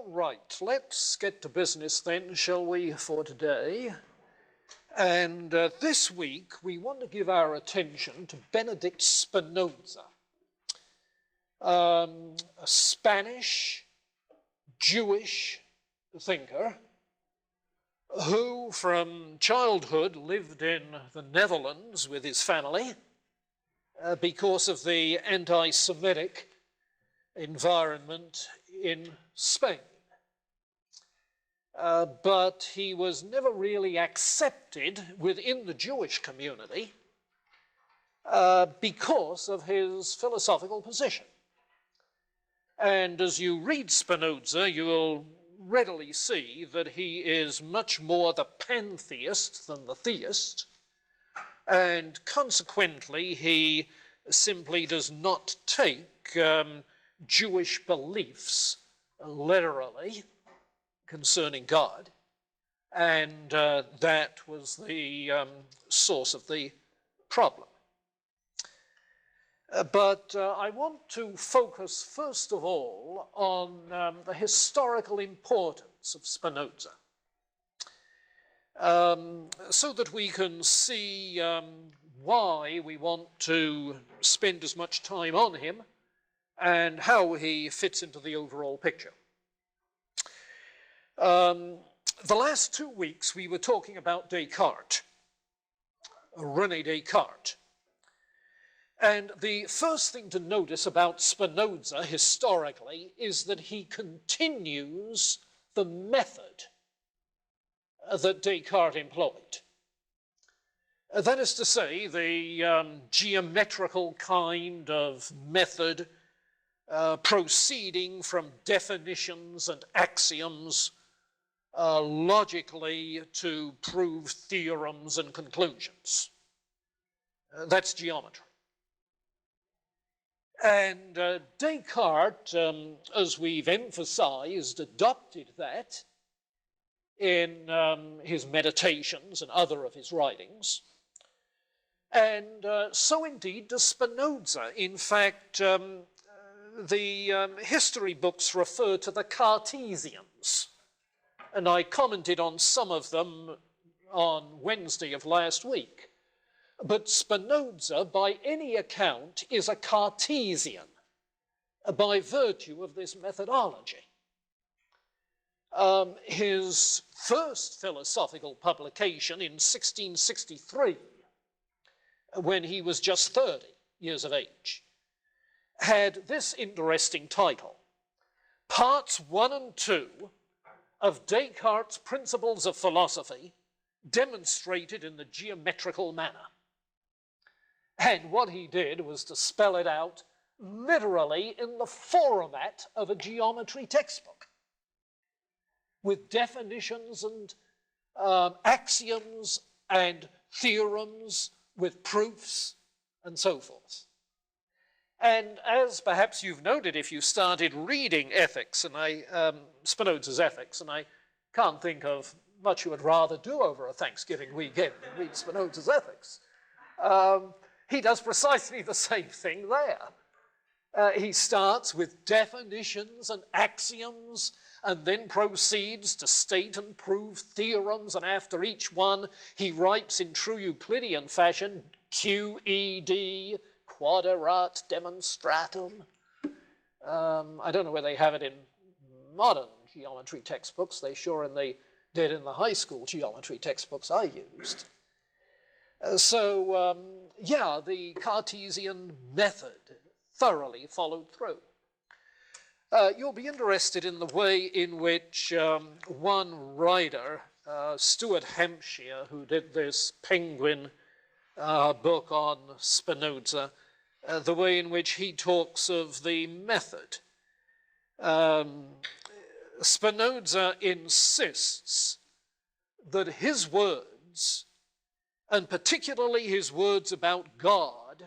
All right, let's get to business then, shall we, for today? And this week we want to give our attention to Benedict Spinoza, a Spanish Jewish thinker who from childhood lived in the Netherlands with his family because of the anti-Semitic environment in Spain. But he was never really accepted within the Jewish community because of his philosophical position. And as you read Spinoza, you will readily see that he is much more the pantheist than the theist, and consequently he simply does not take Jewish beliefs literally concerning God, and that was the source of the problem. But I want to focus first of all on the historical importance of Spinoza, so that we can see why we want to spend as much time on him and how he fits into the overall picture. The last 2 weeks we were talking about Descartes, René Descartes. And the first thing to notice about Spinoza historically is that he continues the method that Descartes employed. That is to say, the geometrical kind of method proceeding from definitions and axioms logically to prove theorems and conclusions. That's geometry. And Descartes, as we've emphasized, adopted that in his meditations and other of his writings. And so indeed does Spinoza. In fact, the history books refer to the Cartesians, and I commented on some of them on Wednesday of last week. But Spinoza, by any account, is a Cartesian by virtue of this methodology. His first philosophical publication in 1663, when he was just 30 years of age, had this interesting title: Parts 1 and 2 of Descartes' Principles of Philosophy demonstrated in the geometrical manner. And what he did was to spell it out literally in the format of a geometry textbook, with definitions and axioms and theorems, with proofs and so forth. And as perhaps you've noted if you started reading ethics, and Spinoza's Ethics, and I can't think of much you would rather do over a Thanksgiving weekend than read Spinoza's Ethics. He does precisely the same thing there. He starts with definitions and axioms and then proceeds to state and prove theorems, and after each one he writes in true Euclidean fashion, QED, quaderat demonstratum. I don't know where they have it in modern geometry textbooks. They sure did in the high school geometry textbooks I used. Yeah, the Cartesian method thoroughly followed through. You'll be interested in the way in which one writer, Stuart Hampshire, who did this Penguin book on Spinoza, the way in which he talks of the method. Spinoza insists that his words, and particularly his words about God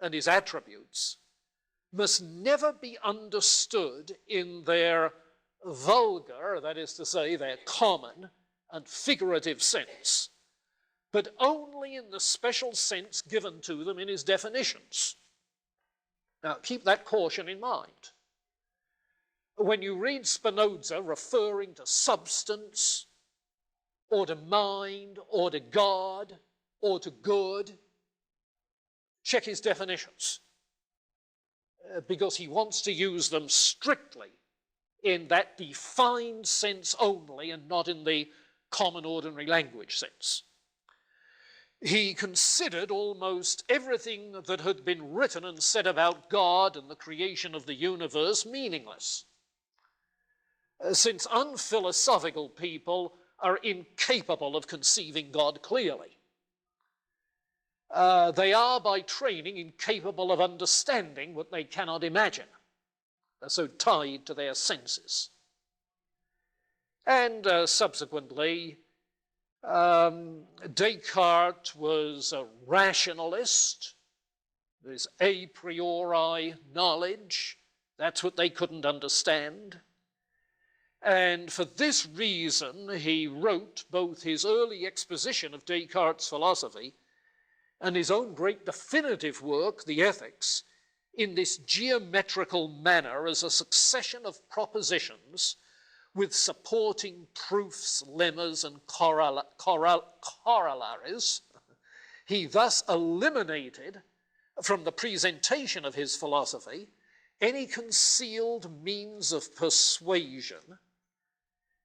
and his attributes, must never be understood in their vulgar, that is to say, their common and figurative sense, but only in the special sense given to them in his definitions. Now, keep that caution in mind. when you read Spinoza referring to substance, or to mind, or to God, or to good, check his definitions, because he wants to use them strictly in that defined sense only and not in the common ordinary language sense. He considered almost everything that had been written and said about God and the creation of the universe meaningless, since unphilosophical people are incapable of conceiving God clearly. They are by training incapable of understanding what they cannot imagine. They're so tied to their senses. And subsequently, Descartes was a rationalist. There's a priori knowledge. That's what they couldn't understand. And for this reason, he wrote both his early exposition of Descartes' philosophy and his own great definitive work, The Ethics, in this geometrical manner as a succession of propositions with supporting proofs, lemmas, and corollaries. He thus eliminated from the presentation of his philosophy any concealed means of persuasion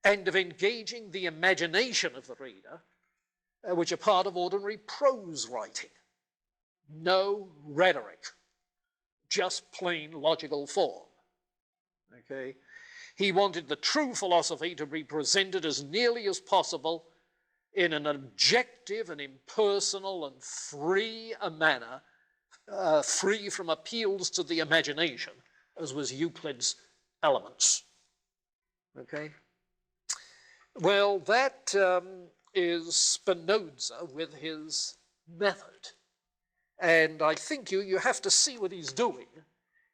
and of engaging the imagination of the reader, which are part of ordinary prose writing. No rhetoric, just plain logical form. Okay? He wanted the true philosophy to be presented as nearly as possible in an objective and impersonal and free a manner, free from appeals to the imagination, as was Euclid's Elements. Okay? Well, that is Spinoza with his method. And I think you have to see what he's doing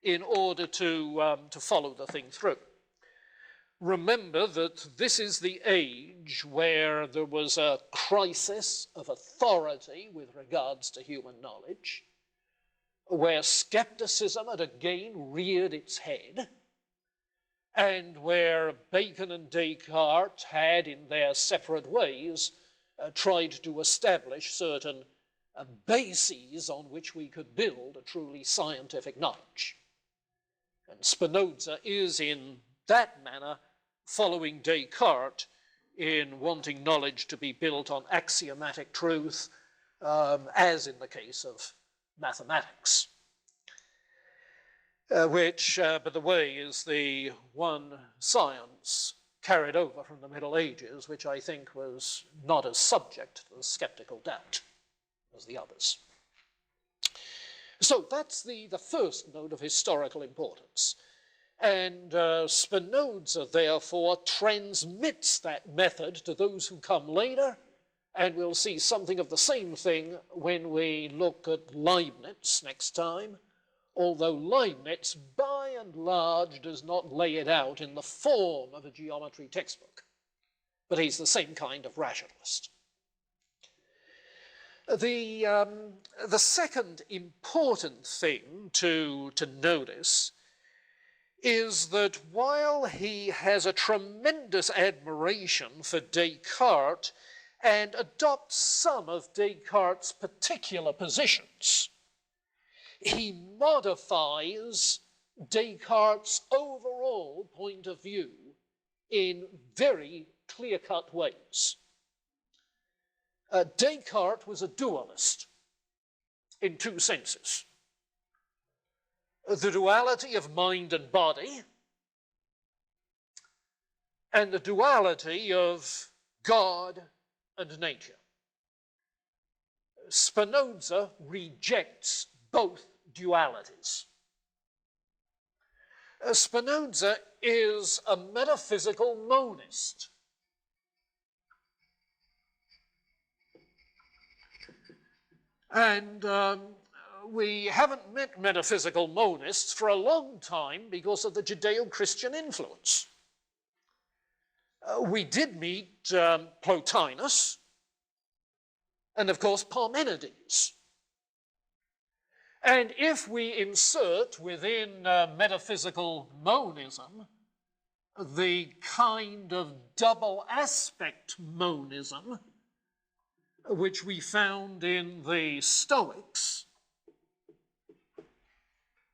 in order to follow the thing through. Remember that this is the age where there was a crisis of authority with regards to human knowledge, where skepticism had again reared its head, and where Bacon and Descartes had, in their separate ways, tried to establish certain bases on which we could build a truly scientific knowledge. And Spinoza is, in that manner, following Descartes in wanting knowledge to be built on axiomatic truth, as in the case of mathematics. Which, by the way, is the one science carried over from the Middle Ages, which I think was not as subject to the skeptical doubt as the others. So that's the first note of historical importance. And Spinoza, therefore, transmits that method to those who come later, and we'll see something of the same thing when we look at Leibniz next time, although Leibniz, by and large, does not lay it out in the form of a geometry textbook, but he's the same kind of rationalist. The second important thing to notice is that while he has a tremendous admiration for Descartes and adopts some of Descartes' particular positions, he modifies Descartes' overall point of view in very clear-cut ways. Descartes was a dualist in two senses. The duality of mind and body, and the duality of God and nature. Spinoza rejects both dualities. Spinoza is a metaphysical monist. And we haven't met metaphysical monists for a long time because of the Judeo-Christian influence. We did meet Plotinus and, of course, Parmenides. And if we insert within metaphysical monism the kind of double aspect monism which we found in the Stoics,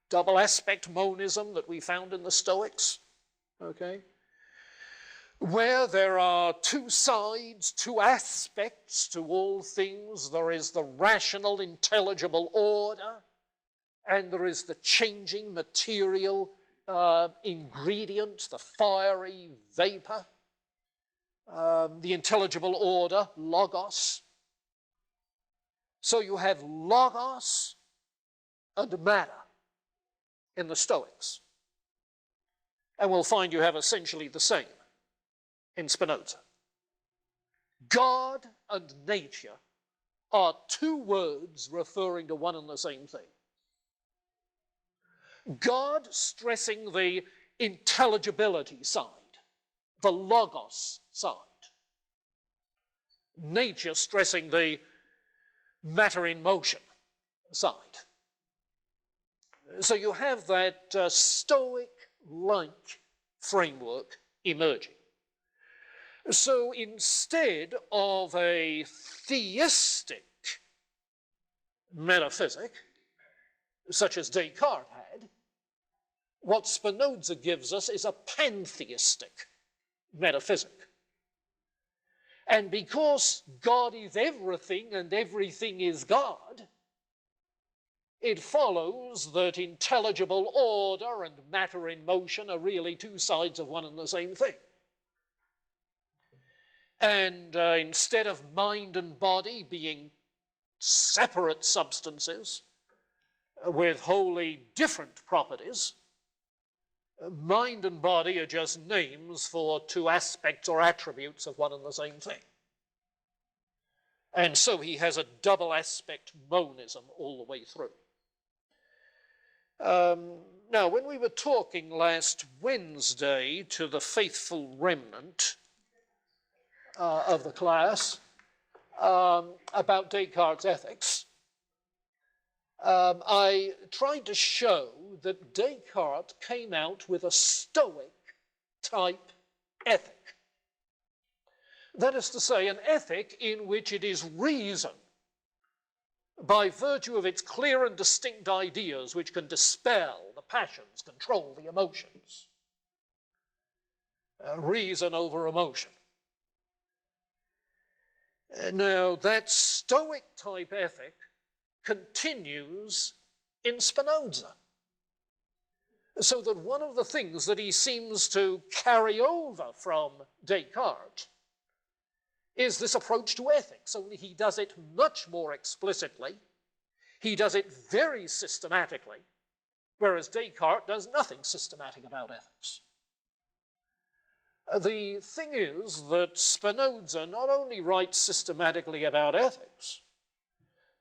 double aspect monism that we found in the Stoics, okay, where there are two sides, two aspects to all things. There is the rational, intelligible order, and there is the changing material ingredient, the fiery vapor, the intelligible order, logos. So you have logos and matter in the Stoics. And we'll find you have essentially the same in Spinoza. God and nature are two words referring to one and the same thing. God stressing the intelligibility side, the logos side. Nature stressing the matter in motion side. So you have that Stoic-like framework emerging. So instead of a theistic metaphysic, such as Descartes had, what Spinoza gives us is a pantheistic metaphysic. And because God is everything and everything is God, it follows that intelligible order and matter in motion are really two sides of one and the same thing. And instead of mind and body being separate substances with wholly different properties, mind and body are just names for two aspects or attributes of one and the same thing. And so he has a double aspect monism all the way through. Now, when we were talking last Wednesday to the faithful remnant of the class about Descartes' ethics, I tried to show that Descartes came out with a Stoic-type ethic. That is to say, an ethic in which it is reason, by virtue of its clear and distinct ideas, which can dispel the passions, control the emotions. Reason over emotion. Now, that Stoic-type ethic continues in Spinoza. So that one of the things that he seems to carry over from Descartes is this approach to ethics, only he does it much more explicitly. He does it very systematically, whereas Descartes does nothing systematic about ethics. The thing is that Spinoza not only writes systematically about ethics,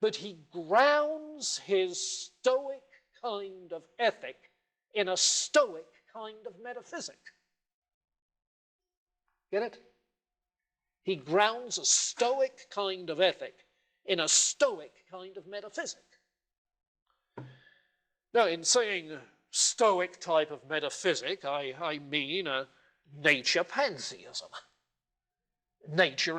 but he grounds his Stoic kind of ethic in a Stoic kind of metaphysic. Get it? He grounds a Stoic kind of ethic in a Stoic kind of metaphysic. Now, in saying Stoic type of metaphysic, I mean a nature pantheism. Nature is